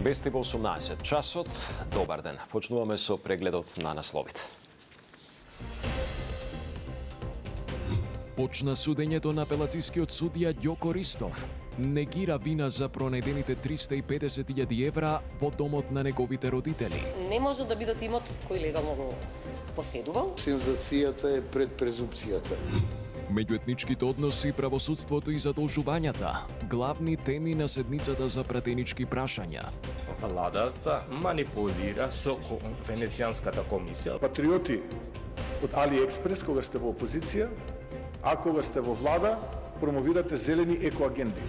Вести во 18 часот. Добар ден. Почнуваме со прегледот на насловите. Почна судењето на апелацискиот судија Ѓоко Ристов. Негира вина за пронајдените 350.000 евра во домот на неговите родители. Не може да бидат имот кој легално го поседувал. Сензацијата е пред презумпцијата. Меѓуетничките односи, правосудството и задолжувањата. Главни теми на седницата за пратенички прашања. Владата манипулира со Венецијанската комисија. Патриоти од Алиекспрес, кога сте во опозиција, а кога сте во влада, промовирате зелени екоагенди.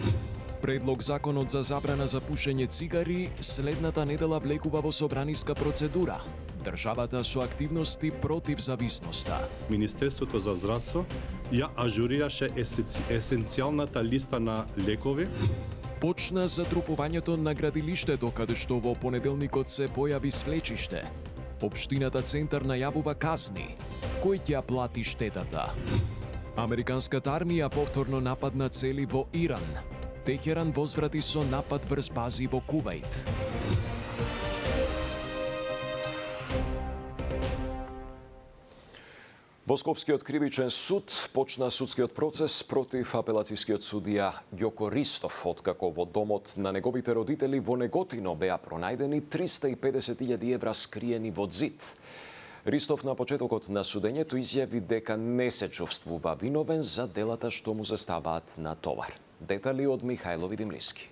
Предлог законот за забрана за пушење цигари следната недела влегува во собраниска процедура. Државата со активности против зависноста. Министерството за здравство ја ажурираше есенцијалната листа на лекови. Почна затрупувањето на градилиштето, каде што во понеделникот се појави свлечиште. Општината Центар најавува казни. Кој ќе ја плати штетата? Американската армија повторно нападна цели во Иран. Техеран возврати со напад врз бази во Кувајт. Во Скопскиот кривичен суд почна судскиот процес против апелацискиот судија Ѓоко Ристов, откако во домот на неговите родители во Неготино беа пронајдени 350.000 евра скриени во зид. Ристов на почетокот на судењето изјави дека не се чувствува виновен за делата што му се ставаат на товар. Детали од Михајло Видимлиски.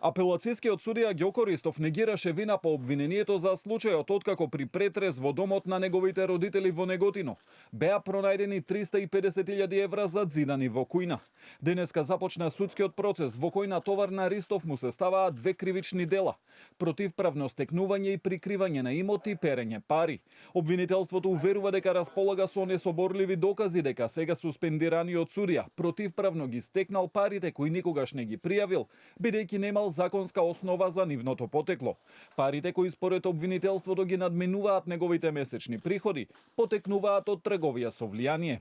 Апелацијскиот судија Ѓоко Ристов негираше вина по обвинението за случајот откако при претрес во домот на неговите родители во Неготино беа пронајдени 350.000 евра задзидани во кујна. Денеска започна судскиот процес во кој на товар на Ристов му се ставаат две кривични дела: противправно стекнување и прикривање на имоти и перење пари. Обвинителството уверува дека располага со несоборливи докази дека сега суспендираниот судија противправно ги стекнал парите кои никогаш не ги пријавил, бидејќи немал законска основа за нивното потекло. Парите кои според обвинителството ги надминуваат неговите месечни приходи, потекнуваат од трговија со влијание.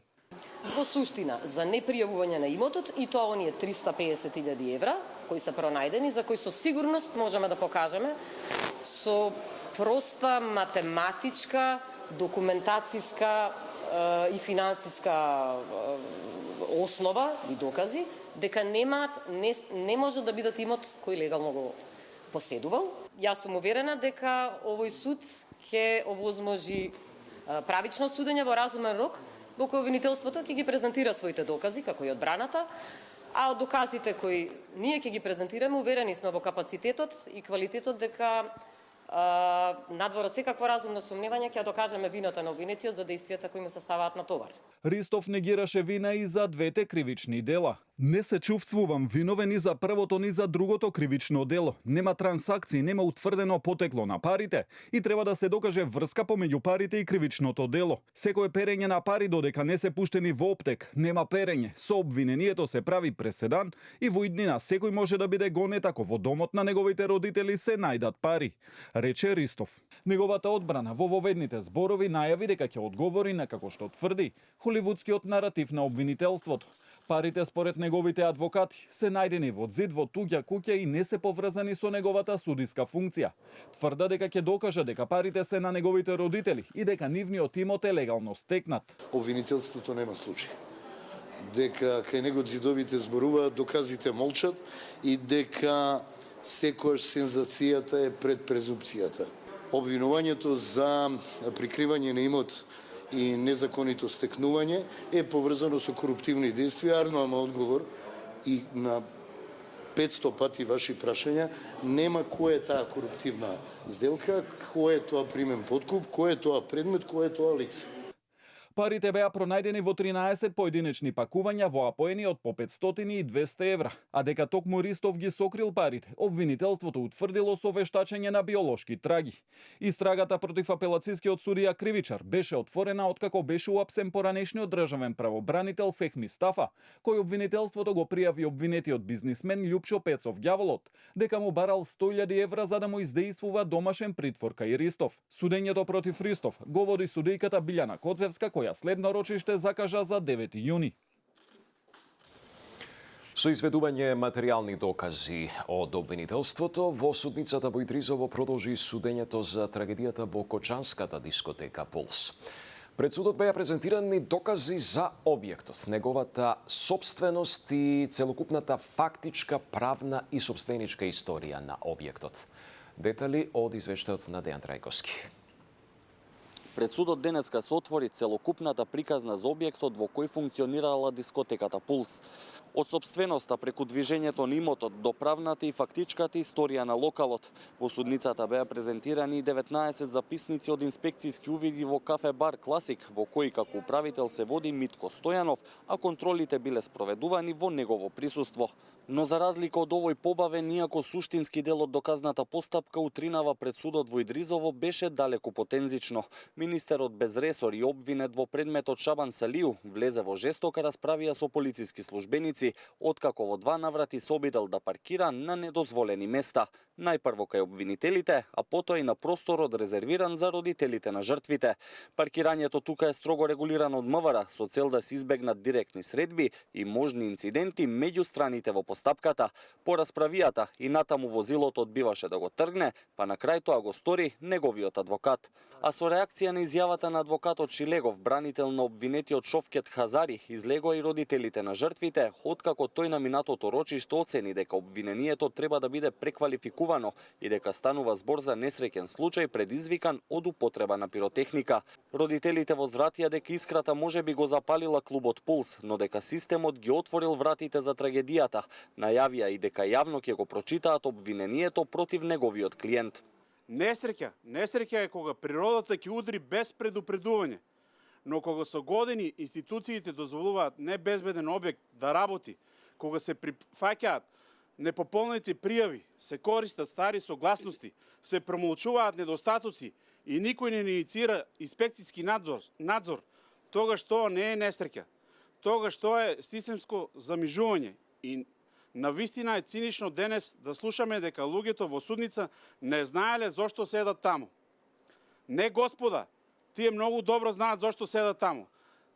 Во суштина, за непријавување на имотот, и тоа оние 350.000 евра, кои се пронајдени, за кои со сигурност можеме да покажеме со проста математичка, документацијска и финансиска основа и докази, дека не може да бидат имот кој легално го поседувал. Јас сум уверена дека овој суд ќе овозможи правично судење во разумен рок, во кој обвинителството ќе ги презентира своите докази, како и одбраната, а од доказите кои ние ќе ги презентираме, уверени сме во капацитетот и квалитетот дека надвор од секакво разумно сомневање ќе докажеме вината на обвинетиот за дејствијата кои му се ставаат на товар. Ристов негираше вина и за двете кривични дела. Не се чувствувам виновен и за првото ни за другото кривично дело. Нема трансакции, нема утврдено потекло на парите и треба да се докаже врска помеѓу парите и кривичното дело. Секое перење на пари додека не се пуштени во оптек, нема перење. Со обвинението се прави преседан и во иднина секој може да биде гонет ако во домот на неговите родители се најдат пари, рече Ристов. Неговата одбрана во воведните зборови најави дека ќе одговори на, како што тврди, холивудскиот наратив на обвинителството. Парите според неговите адвокати се најдени во зид во туѓа куќа и не се поврзани со неговата судиска функција. Тврда дека ќе докажа дека парите се на неговите родители и дека нивниот имот е легално стекнат. Обвинителството нема случај. Дека кај него зидовите зборуваат, доказите молчат и дека секојаш сензацијата е пред презумпцијата. Обвинувањето за прикривање на имот и незаконито стекнување е поврзано со коруптивни дејствија, ама одговор и на 500 пати ваши прашања нема која е таа коруптивна сделка, кој е тоа примен подкуп, кој е тоа предмет, кој е тоа лице. Парите беа пронајдени во 13 поединечни пакувања во апоени од по 500 и 200 евра, а дека токму Ристов ги сокрил парите, обвинителството утврдило со вештачење на биолошки траги. Истрагата против апелацискиот судија Кривичар беше отворена откако беше уапсен поранешниот државен правобранител Фехми Стафа, кој обвинителството го пријави обвинетиот бизнисмен Љупчо Пецов Ѓаволот, дека му барал 100.000 евра за да му издејствува домашен притвор кај Ристов. Судењето против Ристов го води судијката Билјана Коцевска, која следно рочиште закажа за 9 јуни. Со изведување материјални докази од обвинителството, во судницата во Идризово продолжи судењето за трагедијата во кочанската дискотека Пулс. Пред судот беа презентирани докази за објектот, неговата собственост и целокупната фактичка, правна и сопстеничка историја на објектот. Детали од извештајот на Дејан Трајковски. Пред судот денеска се отвори целокупната приказна за објектот во кој функционирала дискотеката Пулс. Од собственоста преку движењето на имотот до правната и фактичката историја на локалот. Во судницата беа презентирани 19 записници од инспекцијски увиди во кафе бар Класик, во кој како управител се води Митко Стојанов, а контролите биле спроведувани во негово присуство. Но за разлика од овој побавен, иако суштински дел од доказната постапка утринава пред судот во Идризово беше далеку потензично. Министерот без ресор и обвинет во предметот Шабан Салију влезе во жестока расправија со полициски службеници, откако во 2 наврати се обидел да паркира на недозволени места. Најпрво кај обвинителите, а потоа и на просторот резервиран за родителите на жртвите. Паркирањето тука е строго регулирано од МВР со цел да се избегнат директни средби и можни инциденти меѓу страните во постапката. По расправијата и натаму возилото одбиваше да го тргне, па на крај тоа го стори неговиот адвокат. А со реакција на изјавата на адвокатот Шилегов, бранител на обвинетиот Шовкет Хазари, излегоа и родителите на жртвите, откако тој на минатото рочиште оцени дека обвинението треба да биде преквалификувано и дека станува збор за несреќен случај предизвикан од употреба на пиротехника. Родителите возвратија дека искрата можеби го запалила клубот Пулс, но дека системот ги отворил вратите за трагедијата. Најавија и дека јавно ќе го прочитаат обвинението против неговиот клиент. Несреќа е кога природата ќе удри без предупредување. Но кога со години институциите дозволуваат небезбеден објект да работи, кога се прифаќаат непополнети пријави, се користат стари согласности, се промолчуваат недостатоци и никој не инициира инспекцијски надзор, тогаш тоа не е несреќа. Тогаш тоа е системско замижување и навистина е цинично денес да слушаме дека луѓето во судница не знаеле зошто седат таму. Не, господа, тие многу добро знаат зошто седат таму.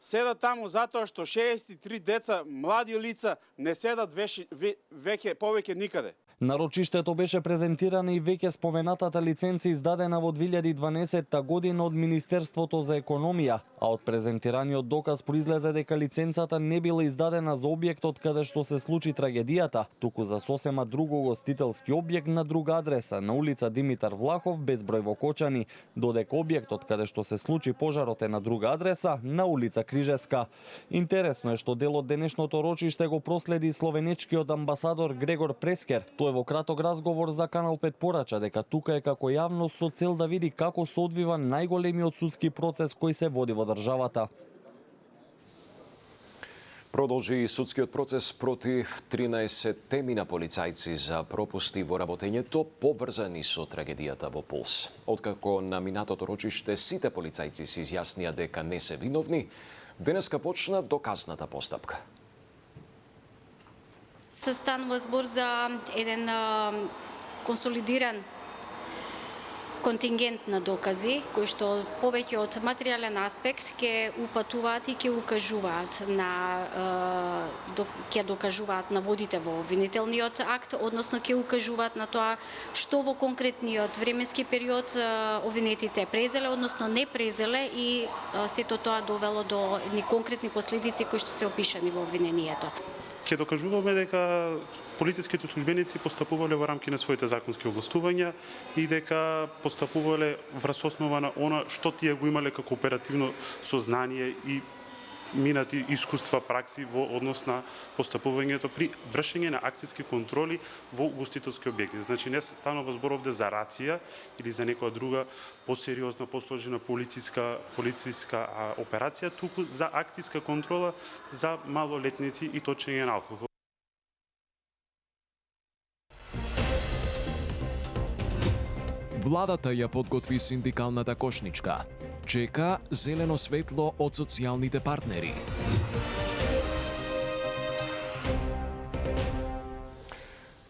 Седат таму затоа што 63 деца, млади лица, не седат повеќе никаде. На рочиштето беше презентирана и веќе споменатата лиценца издадена во 2012 година од Министерството за економија, а од презентираниот доказ произлезе дека лиценцата не била издадена за објектот каде што се случи трагедијата, туку за сосема друго гостителски објект на друга адреса, на улица Димитар Влахов, безброј во Кочани, додека објектот каде што се случи пожарот е на друга адреса, на улица Крижеска. Интересно е што дел од денешното рочиште го проследи словенечкиот амбасадор Грегор Прескер. Тој во краток разговор за Канал 5 порача дека тука е како јавност со цел да види како се одвива најголемиот судски процес кој се води во државата. Продолжи судскиот процес против 13 темина полицајци за пропусти во работењето поврзани со трагедијата во Пулс. Откако на минатото рочиште сите полицајци се изјаснија дека не се виновни, денеска почна доказната постапка. Се станува збор за еден консолидиран контингент на докази, кои што повеќе од материјален аспект ќе упатуваат и ќе укажуваат ќе докажуваат наводите во обвинителниот акт, односно ќе укажуваат на тоа што во конкретниот временски период обвинетите презеле, односно не презеле и сето тоа довело до едни конкретни последици кои што се опишани во обвинението. Ќе докажуваме дека полициските службеници постапувале во рамки на своите законски овластувања и дека постапувале врз основа на она што тие го имале како оперативно сознание и минати искуства, пракси во однос на постапувањето при вршење на акцијски контроли во угостителски објекти. Значи не станува збор овде за рација или за некоја друга посериозна, посложена полициска операција, туку за акцијска контрола за малолетници и точење на алкохол. Владата ја подготви синдикалната кошничка. Чека зелено светло од социјалните партнери.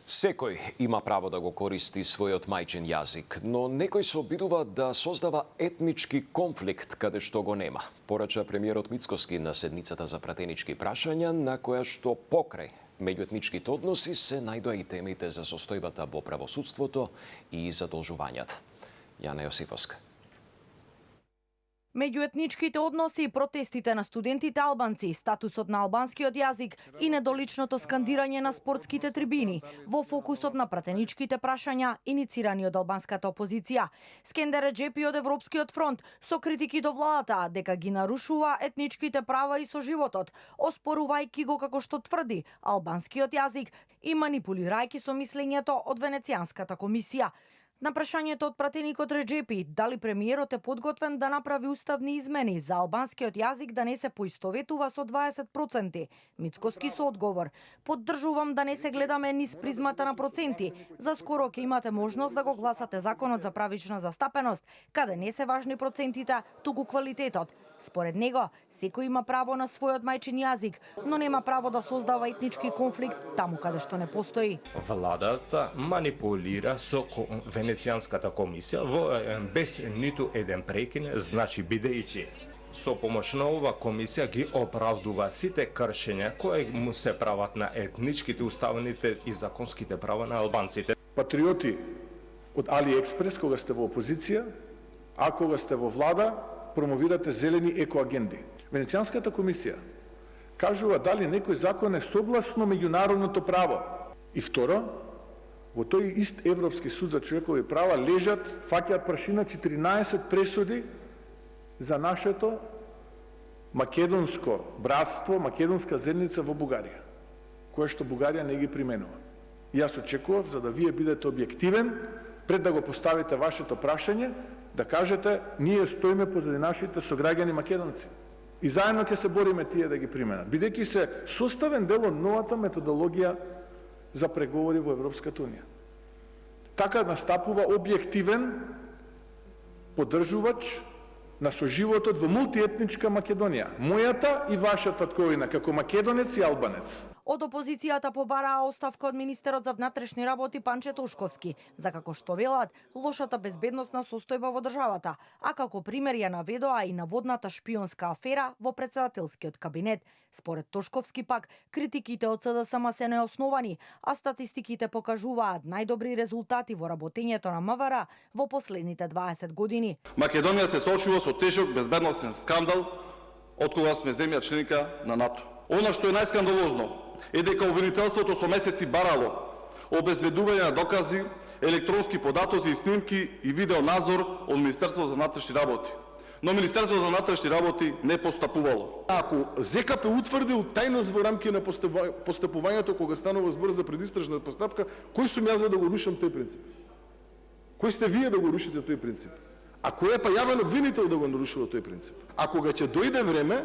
Секој има право да го користи својот мајчин јазик, но некој се обидува да создава етнички конфликт каде што го нема. Порача премиерот Мицкоски на седницата за пратенички прашања, на која што покрај Меѓу етничките односи се најдоа и темите за состојбата во правосудството и задолжувањата. Јана Јосифовска. Меѓу етничките односи и протестите на студентите албанци, статусот на албанскиот јазик и недоличното скандирање на спортските трибини во фокусот на пратеничките прашања иницирани од албанската опозиција. Скендер Реджепи од Европскиот фронт со критики до владата дека ги нарушува етничките права и соживотот, оспорувајќи го како што тврди албанскиот јазик и манипулирајќи со мислењето од Венецијанската комисија. На прашањето од пратеникот Реджепи дали премиерот е подготвен да направи уставни измени за албанскиот јазик да не се поистоветува со 20%, Мицкоски со одговор: поддржувам да не се гледаме низ призмата на проценти. За скоро ќе имате можност да го гласате законот за правична застапеност, каде не се важни процентите, туку квалитетот. Според него, секој има право на својот мајчин јазик, но нема право да создава етнички конфликт таму каде што не постои. Владата манипулира со Венецијанската комисија без ниту еден прекин, значи бидејќи со помош на ова комисија ги оправдува сите кршења кои му се прават на етничките, уставните и законските права на албанците. Патриоти од AliExpress кога сте во опозиција, а кога сте во влада, промовирате зелени екоагенди. Венецијанската комисија кажува дали некој закон е согласно меѓународното право. И второ, во тој ист Европски суд за човекови права лежат, фаќаат прашина 14 пресуди за нашето македонско братство, македонска заедница во Бугарија, кое што Бугарија не ги применува. И јас очекував, за да вие бидете објективен, пред да го поставите вашето прашање, да кажете, ние стоиме позади нашите сограѓани македонци. И заедно ќе се бориме тие да ги применат, бидејќи се составен дел од новата методологија за преговори во Европската унија. Така настапува објективен поддржувач на соживотот во мултиетничка Македонија. Мојата и вашата тковина како македонец и албанец. Од опозицијата побараа оставка од министерот за внатрешни работи Панче Тошковски, за како што велат лошата безбедносна состојба во државата, а како пример ја наведоа и наводната шпионска афера во председателскиот кабинет. Според Тошковски пак, критиките од СДСМ се неосновани, а статистиките покажуваат најдобри резултати во работењето на МВР во последните 20 години. Македонија се соочува со тежок безбедносен скандал од кога сме земја членика на НАТО. Она што е најскандалозно е дека обвинителството со месеци барало обезбедување на докази, електронски податоци и снимки и видеонадзор од Министерството за внатрешни работи. Но Министерството за внатрешни работи не постапувало. Ако ЗКП утврдил тајност во рамки на постапувањето кога станува збор за предистражна постапка, кој сум јас за да го рушам тој принцип? Кој сте вие да го рушите тој принцип? А кој е па јавен обвинител да го нарушува тој принцип? А кога ќе дојде време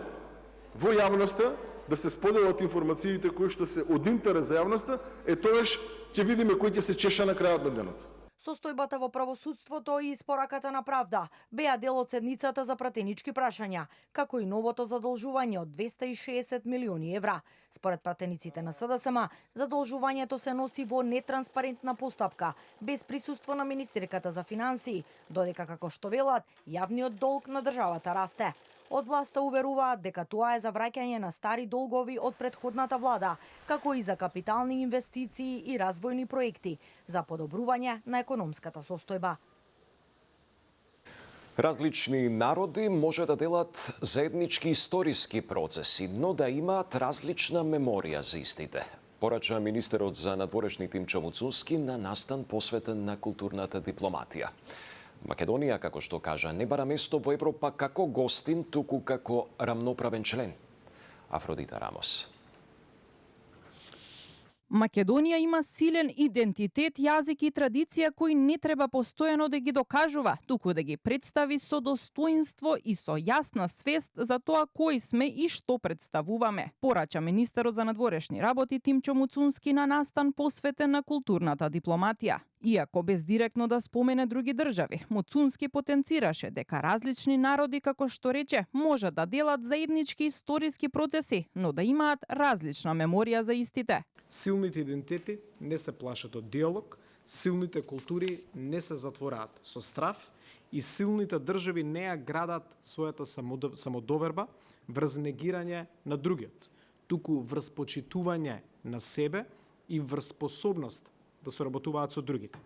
во јавноста да се споделат информациите кои што се од интерес за јавноста, тогаш ќе видиме кој ќе се чеша на крајот на денот. Состојбата во правосудството и испораката на правда беа дел од седницата за пратенички прашања, како и новото задолжување од 260 милиони евра. Според пратениците на СДСМ, задолжувањето се носи во нетранспарентна постапка, без присуство на министерката за финансии, додека како што велат, јавниот долг на државата расте. Од власта уверуваат дека тоа е за враќање на стари долгови од претходната влада, како и за капитални инвестиции и развојни проекти, за подобрување на економската состојба. Различни народи може да делат заеднички историски процеси, но да имаат различна меморија за истите. Порача министерот за надворешни Тимчо Муцунски на настан посветен на културната дипломатија. Македонија, како што кажа, не бара место во Европа како гостин, туку како рамноправен член. Афродита Рамос. Македонија има силен идентитет, јазик и традиција кои не треба постојано да ги докажува, туку да ги представи со достоинство и со јасна свест за тоа кои сме и што представуваме. Порача министерот за надворешни работи Тимчо Муцунски на настан посветен на културната дипломатија. Иако без директно да спомене други држави, Муцунски потенцираше дека различни народи, како што рече, може да делат заеднички историски процеси, но да имаат различна меморија за истите. Силните идентитети не се плашат од диалог, силните култури не се затвораат со страв и силните држави не ја градат својата самодоверба врз негирање на другиот, туку врз почитување на себе и врз способност да соработуваат со другите.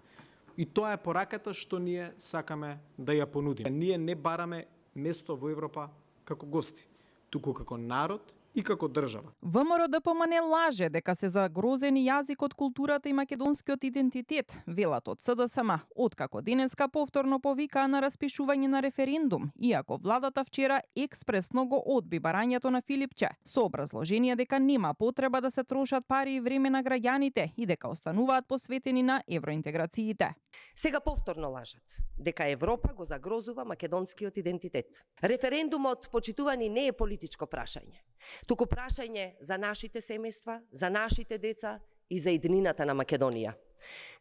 И тоа е пораката што ние сакаме да ја понудиме. Ние не бараме место во Европа како гости, туку како народ и како држава. ВМРО ДПМН лаже дека се загрозени јазикот, културата и македонскиот идентитет, велат од СДСМ, откако денеска повторно повикаа на распишување на референдум, иако владата вчера експресно го одби барањето на Филипче, со образложение дека нема потреба да се трошат пари и време на граѓаните и дека остануваат посветени на евроинтеграциите. Сега повторно лажат дека Европа го загрозува македонскиот идентитет. Референдумот, почитувани, не е политичко прашање, туку прашање за нашите семејства, за нашите деца и за иднината на Македонија.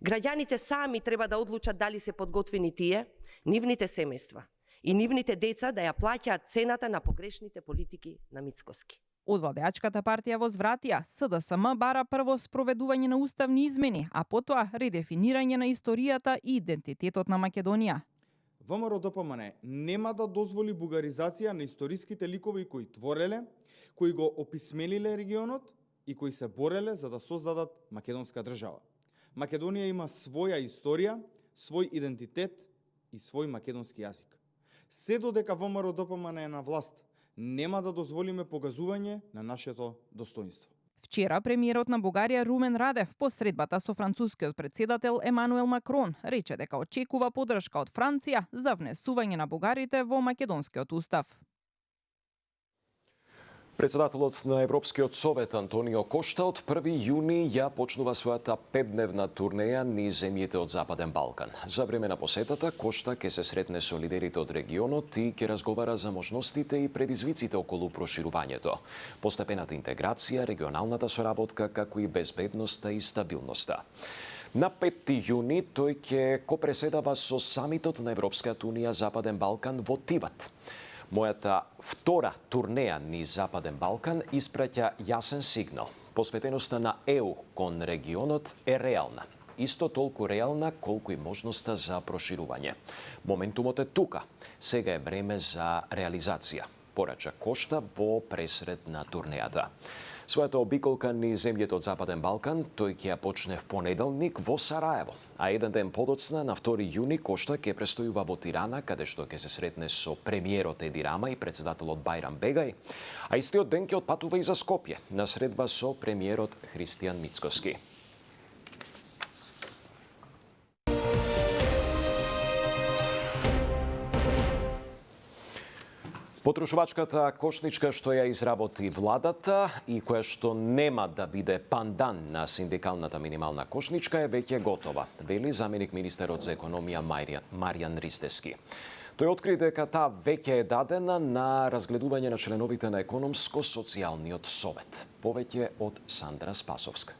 Граѓаните сами треба да одлучат дали се подготвени тие, нивните семејства и нивните деца да ја плаќаат цената на погрешните политики на Мицкоски. Од владеачката партија возвратија, СДСМ бара прво спроведување на уставни измени, а потоа редефинирање на историјата и идентитетот на Македонија. ВМРО ДПМН нема да дозволи бугаризација на историските ликови кои твореле, кои го описмениле регионот и кои се бореле за да создадат македонска држава. Македонија има своја историја, свој идентитет и свој македонски јазик. Се додека ВМРО ДПМН е на власт, нема да дозволиме погазување на нашето достоинство. Вчера премиерот на Бугарија Румен Радев по средбата со францускиот председател Емануел Макрон рече дека очекува поддршка од Франција за внесување на бугарите во македонскиот устав. Председателот на Европскиот совет Антонио Кошта од 1 јуни ја почнува својата 5-дневна турнеја низ земјите од Западен Балкан. За време на посетата, Кошта ќе се сретне со лидерите од регионот и ќе разговара за можностите и предизвиците околу проширувањето, постепената интеграција, регионалната соработка, како и безбедноста и стабилноста. На 5 јуни тој ќе копреседава со самитот на Европската унија Западен Балкан во Тиват. Мојата втора турнеја низ Западен Балкан испраќа јасен сигнал. Посветеноста на ЕУ кон регионот е реална. Исто толку реална колку и можноста за проширување. Моментумот е тука. Сега е време за реализација, порача Кошта во пресред на турнејата. Својата обиколка низ земјите од Западен Балкан тој ќе ја почне в понеделник во Сараево, а еден ден подоцна на 2 јуни Кошта ќе престојува во Тирана, каде што ќе се сретне со премиерот Еди Рама и председателот Бајрам Бегај, а истиот ден ќе отпатува и за Скопје на средба со премиерот Христијан Мицкоски. Потрошувачката кошничка што ја изработи владата и која што нема да биде пандан на синдикалната минимална кошничка е веќе готова, вели заменик министерот за економија Маријан Ристески. Тој откри дека таа веќе е дадена на разгледување на членовите на економско-социјалниот совет. Повеќе од Сандра Спасовска.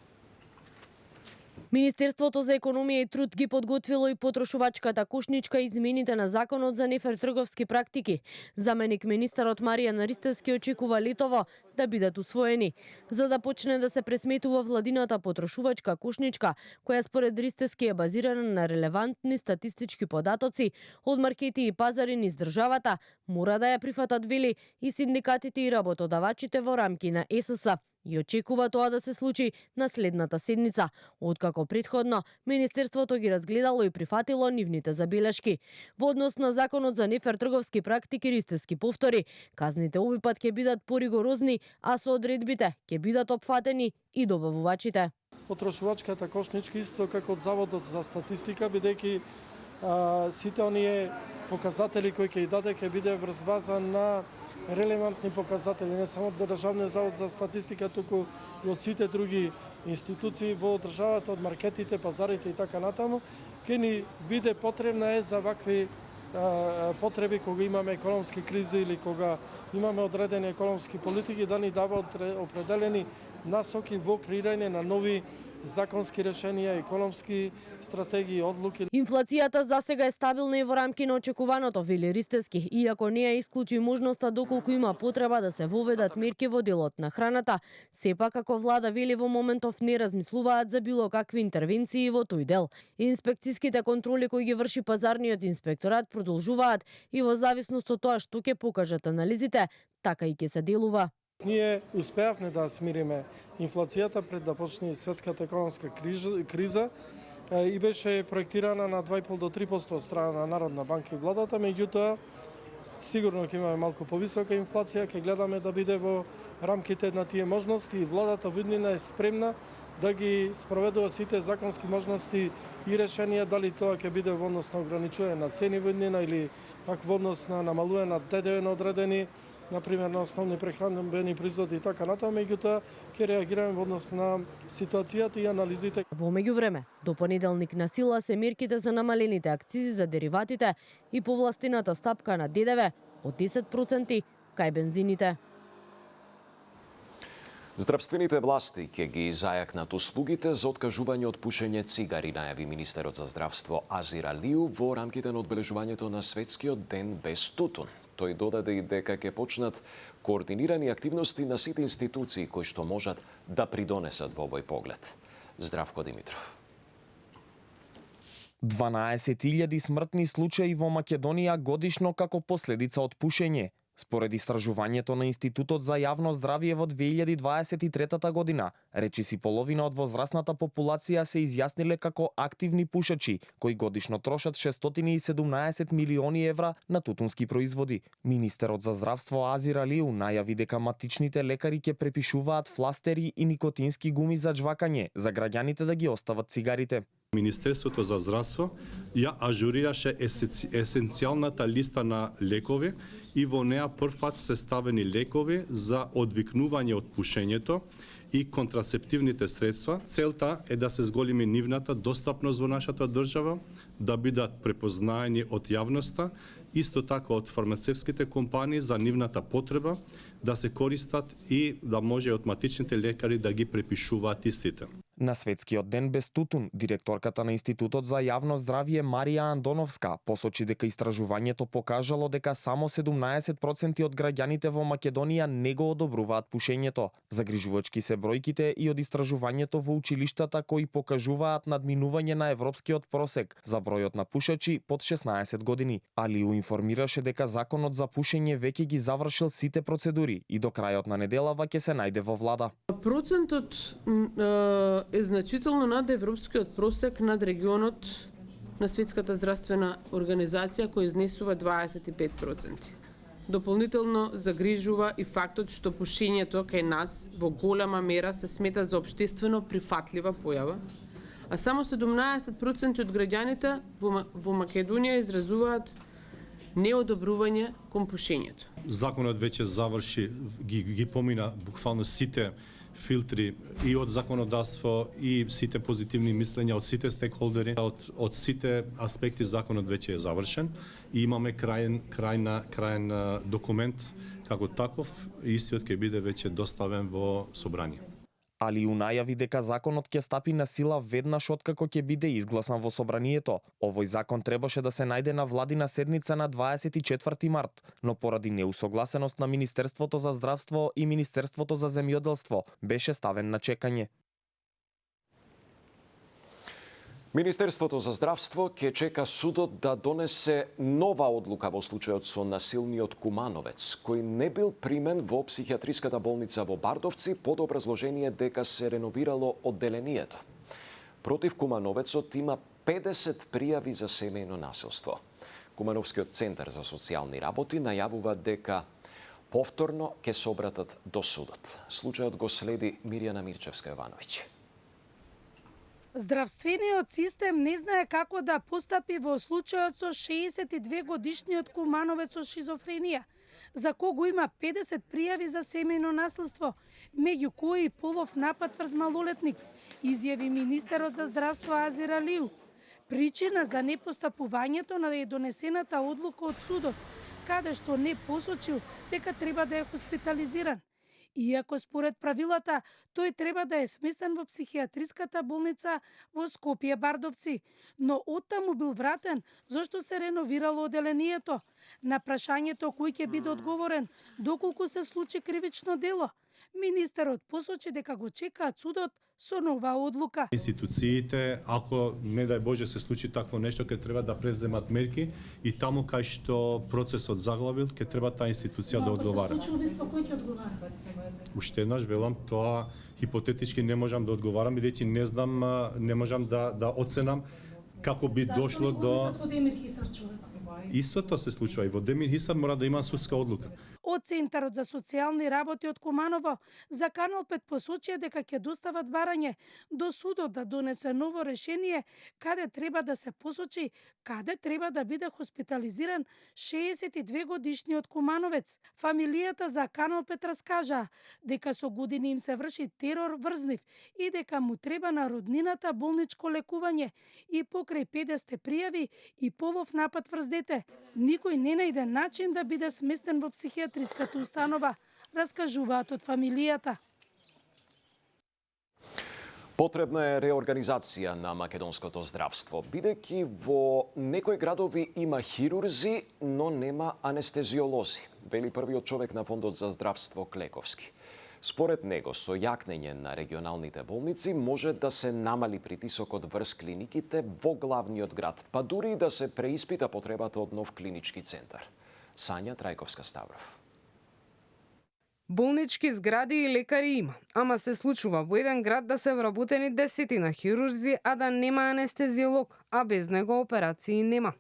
Министерството за економија и труд ги подготвило и потрошувачката кошничка и измените на законот за нефер трговски практики. Заменик министерот Маријан Ристески очекува летово да бидат усвоени, за да почне да се пресметува владината потрошувачка кошничка, која според Ристески е базирана на релевантни статистички податоци од маркети и пазари низ државата, мора да ја прифатат, вели, и синдикатите и работодавачите во рамки на ЕСС. И очекува тоа да се случи на следната седница, откако претходно Министерството ги разгледало и прифатило нивните забелешки. Во однос на законот за нефер трговски практики Ристески повтори, казните овој пат ќе бидат поригорозни, а со одредбите ќе бидат опфатени и добавувачите. Потрошувачката кошничка исто како од Заводот за статистика, бидејќи сите оние показатели кои ќе даде ќе биде врз база на релевантни показатели, не само од Државниот завод за статистика, туку и од сите други институции во државата, од маркетите, пазарите и така натаму, ќе ни биде потребна е за вакви потреби кога имаме економски кризи или кога имаме одредени економски политики, да ни дава определени насоки во креирање на нови законски решенија, економски стратегии, одлуки. Инфлацијата засега е стабилна и во рамки на очекуваното, вели Ристески, иако не ја исклучи можноста доколку има потреба да се воведат мерки во делот на храната. Сепак, како влада, вели, во моментов не размислуваат за било какви интервенции во тој дел. Инспекцијските контроли кои ги врши пазарниот инспекторат продолжуваат и во зависност од тоа што ќе покажат анализите, така и ќе се делува. Ние успеавме да смириме инфлацијата пред да почне светската економска криза и беше проектирана на 2,5 до 3% од страна на Народна банка и владата, меѓутоа сигурно ќе имаме малку повисока инфлација, ќе гледаме да биде во рамките на тие можности и владата во иднина е спремна да ги спроведува сите законски можности и решенија, дали тоа ќе биде во однос на ограничување на цени во иднина или пак во однос на намалување на ДДВ на одредени, например на основни прехранбени производи и така натаму, меѓутоа ќе реагираме во однос на ситуацијата и анализите. Во меѓувреме, до понеделник на сила се мерките за намалените акцизи за дериватите и повластената стапка на ДДВ од 10% кај бензините. Здравствените власти ќе ги зајакнат услугите за откажување од пушење цигари, најави министерот за здравство Азир Алиу во рамките на одбележувањето на Светскиот ден без тутун. Тој додаде и дека ќе почнат координирани активности на сите институции кои што можат да придонесат во овој поглед. Здравко Димитров. 12.000 смртни случаи во Македонија годишно како последица од пушење. Според истражувањето на Институтот за јавно здравје во 2023 година, речиси половина од возрастната популација се изјасниле како активни пушачи, кои годишно трошат 617 милиони евра на тутунски производи. Министерот за здравство Азир Алиу најави дека матичните лекари ќе препишуваат фластери и никотински гуми за џвакање за граѓаните да ги остават цигарите. Министерството за здравство ја ажурираше есенцијалната листа на лекови и во неа првпат се ставени лекови за одвикнување од пушењето и контрацептивните средства. Целта е да се зголеми нивната достапност во нашата држава, да бидат препознаени од јавноста, исто така од фармацевските компании за нивната потреба, да се користат и да може од матичните лекари да ги препишуваат истите. На Светскиот ден без тутун, директорката на Институтот за јавно здравје Марија Андоновска посочи дека истражувањето покажало дека само 17% од граѓаните во Македонија не го одобруваат пушењето. Загрижувачки се бројките и од истражувањето во училиштата кои покажуваат надминување на европскиот просек за бројот на пушачи под 16 години. Алиу информираше дека законот за пушење веќе ги завршил сите процедури и до крајот на неделава ќе се најде во влада. Процентот е значително над европскиот просек над регионот на Светската здравствена организација кој изнесува 25%. Дополнително загрижува и фактот што пушењето кај нас во голема мера се смета за општествено прифатлива појава, а само 17% од граѓаните во Македонија изразуваат неодобрување кон пушењето. Законот веќе заврши, ги помина буквално сите филтри и од законодавство и сите позитивни мислења од сите стейкхолдери, од сите аспекти законот веќе е завршен и имаме крајен документ како таков, истиот ќе биде веќе доставен во собрание. Алиу најави дека законот ќе стапи на сила веднаш откако ќе биде изгласан во собранието. Овој закон требаше да се најде на владина седница на 24 март, но поради неусогласеност на Министерството за здравство и Министерството за земјоделство беше ставен на чекање. Министерството за здравство ќе чека судот да донесе нова одлука во случајот со насилниот Кумановец, кој не бил примен во психијатриската болница во Бардовци под образложение дека се реновирало одделението. Против Кумановецот има 50 пријави за семејно насилство. Кумановскиот центар за социјални работи најавува дека повторно ќе се обратат до судот. Случајот го следи Мирјана Мирчевска-Јовановиќ. Здравствениот систем не знае како да постапи во случајот со 62 годишниот Кумановец со шизофренија, за кого има 50 пријави за семејно насилство, меѓу кои полов напад врз малолетник, изјави министерот за здравство Азир Алиу. Причина за непостапувањето на донесената одлука од судот, каде што не посочил дека треба да е хоспитализиран. Иако според правилата, тој треба да е сместен во психијатриската болница во Скопје Бардовци, но оттаму бил вратен зашто се реновирало одделението. На прашањето кој ќе биде одговорен доколку се случи кривично дело, Министерот посочи дека го чекаат судот со нова одлука. Институциите, ако не дај Боже се случи такво нешто, ќе треба да превземат мерки и таму кај што процесот заглавил, ќе треба таа институција да одговара. Ако се случи убиство, кој ќе одговара? Уште еднаш велам, тоа хипотетички не можам да одговарам, бидејќи не знам, не можам да оценам како би дошло до... Зашто Демир Хисар човек? Истото се случува и во Демир Хисар мора да има судска одлука. Од Центарот за социјални работи од Куманово за Канал 5 посочија дека ќе достават барање до судот да донесе ново решение каде треба да се посочи каде треба да биде хоспитализиран 62 годишниот кумановец. Фамилијата за Канал 5 раскажа дека со години им се врши терор врз нив и дека му треба на роднината болничко лекување и покрај 50 пријави и полов напад врз дете. Никој не најде начин да биде сместен во психијатриската установа, раскажуваат од фамилијата. Потребна е реорганизација на македонското здравство, бидејќи во некои градови има хирурзи, но нема анестезиолози, вели првиот човек на Фондот за здравство Клековски. Според него, со јакнење на регионалните болници може да се намали притисокот врз клиниките во главниот град, па дури и да се преиспита потребата од нов клинички центар. Сања Трајковска-Ставров. Болнички згради и лекари има, ама се случува во еден град да се вработени десетина хирурзи, а да нема анестезиолог, а без него операции нема.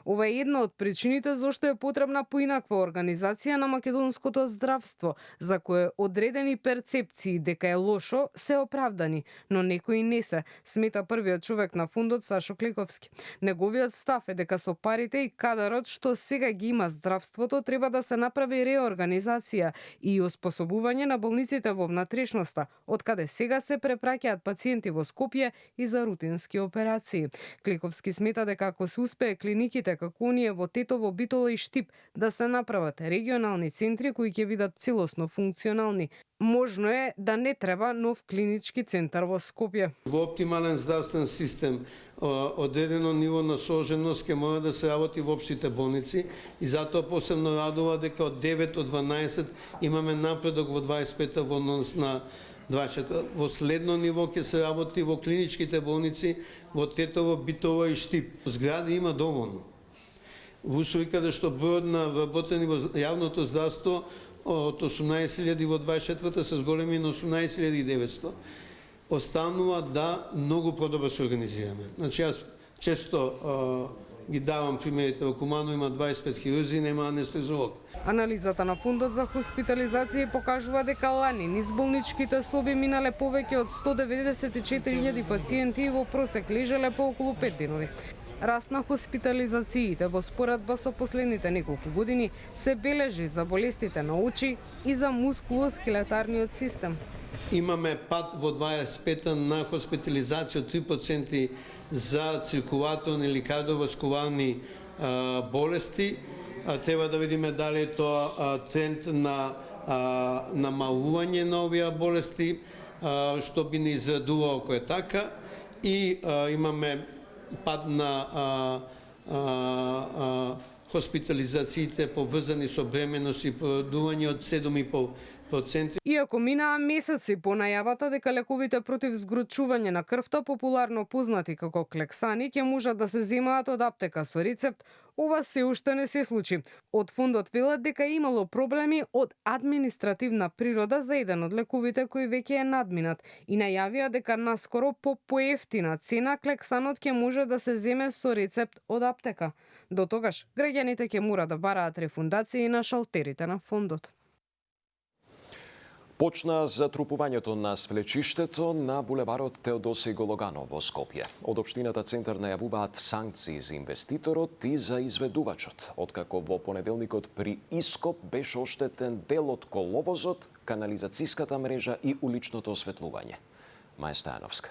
Ова е една од причините зашто е потребна поинаква организација на македонското здравство, за кое одредени перцепции дека е лошо се оправдани, но некои не се, смета првиот човек на фондот Сашо Клековски. Неговиот став е дека со парите и кадарот што сега ги има здравството треба да се направи реорганизација и способување на болниците во внатрешноста, од каде сега се препраќаат пациенти во Скопје и за рутински операции. Клековски смета дека ако се успее клиниките како оние во Тетово, Битола и Штип да се направат регионални центри кои ќе бидат целосно функционални, можно е да не треба нов клинички центар во Скопје. Во оптимален здравствен систем одредено ниво на сложеност ќе мора да се работи во општите болници и затоа посебно радува дека од 9 од 12 имаме напредок во 25-та во однос на 24. Во следно ниво ќе се работи во клиничките болници во Тетово, Битола и Штип. Згради има доволно. Во услови каде што бројот на вработени во јавното здравство од 18.000 во 24-та се зголеми на 18.900. Останува да многу подобро се организираме. Значи, јас често ги давам примерите. Во Куманово има 25 хирурзи, нема анестезиолог. Анализата на Фондот за хоспитализација покажува дека лани низ болничките соби минале повеќе од 194.000 пациенти и во просек лежале по околу 5 денови. Раст на хоспитализациите во споредба со последните неколку години се бележи за болестите на очи и за мускулоскелетарниот систем. Имаме пат во 25-та на хоспитализација од 3% за циркулаторни или кардиоваскуларни болести. Треба да видиме дали е тоа тренд на намалување на овие болести, што би ни израдувало ако е така. И имаме пад на хоспитализациите поврзани со бременост и породување од 7,5%. Иако минаа месеци по најавата дека лековите против згручување на крвта, популарно познати како клексани, ќе можат да се земаат од аптека со рецепт, ова се уште не се случи. Од фондот велат дека имало проблеми од административна природа за еден од лековите кои веќе е надминат и најавија дека наскоро по поевтина цена клексанот ќе може да се земе со рецепт од аптека. До тогаш граѓаните ќе мора да бараат рефундации на шалтерите на фондот. Почна затрупувањето на свлечиштето на булеварот Теодосиј Гологанов во Скопје. Од општината Центар најавуваат санкции за инвеститорот и за изведувачот, откако во понеделникот при ископ беше оштетен дел од коловозот, канализацијската мрежа и уличното осветлување. Маја Стојановска.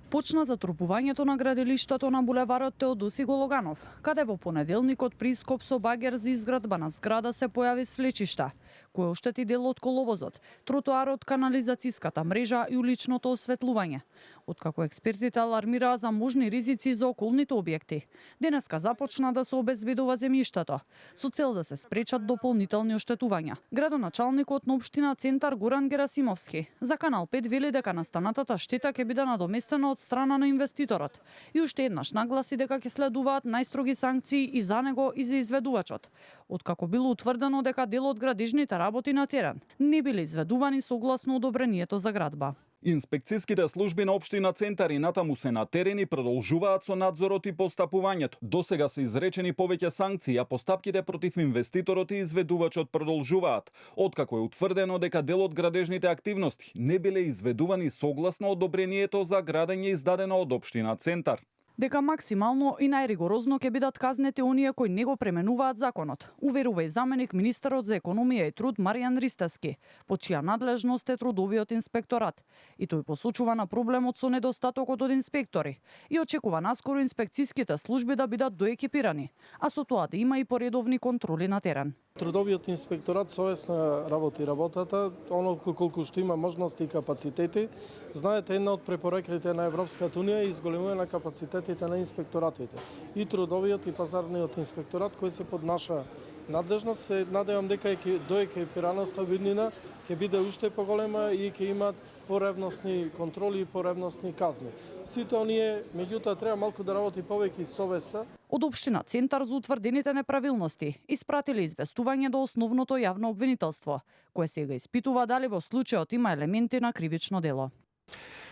Почна затрупувањето на градилиштето на булеварот Теодосиј Гологанов, каде во понеделникот при ископ со багер за изградба на зграда се појави свлечишта, кој оштети дел од коловозот, тротоарот, канализацијската мрежа и уличното осветлување. Откако експертите алармираа за можни ризици за околните објекти, денеска започна да се обезбедува земјиштето, со цел да се спречат дополнителни оштетувања. Градоначалникот на општина Центар Горан Герасимовски за Канал 5 вели дека настанатата штета ќе биде надоместена од страна на инвеститорот и уште еднаш нагласи дека ќе следуваат најстроги санкции и за него и за изведувачот, откако било утврдено дека дел од градежните работи на терен не биле изведувани согласно одобрението за градба. Инспекцијските служби на општина Центар и натаму се на терен и продолжуваат со надзорот и постапувањето. Досега се изречени повеќе санкции, а постапките против инвеститорот и изведувачот продолжуваат, откако е утврдено дека дел од градежните активности не биле изведувани согласно одобрението за градење издадено од општина Центар. Дека максимално и најригорозно ќе бидат казнети оние кои не го пременуваат законот, уверува и заменик министерот за економија и труд Маријан Ристевски, под чија надлежност е трудовиот инспекторат. И тој посочува на проблемот со недостатокот од инспектори и очекува наскоро инспекцијските служби да бидат доекипирани, а со тоа да има и поредовни контроли на терен. Трудовиот инспекторат совесно работи работата, онолку колку што има можности и капацитети. Знаете, една од препораките на Европската унија е изголемување на капацитетите на инспекторатите. И трудовиот и пазарниот инспекторат кои се под наша надлежност, се надевам дека доекипираноста виднина ќе биде уште поголема и ќе имат поревностни контроли и поревностни казни. Сите оние, меѓутоа, треба малку да работи повеќе совеста. Од општина Центар за утврдените неправилности испратиле известување до основното јавно обвинителство, кое сега испитува дали во случајот има елементи на кривично дело.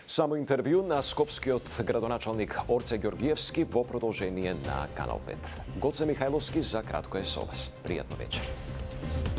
Само интервју на скопскиот градоначалник Орце Ѓоргиевски во продолжение на Канал 5. Гоце Михајловски за кратко е со вас. Пријатно вечер.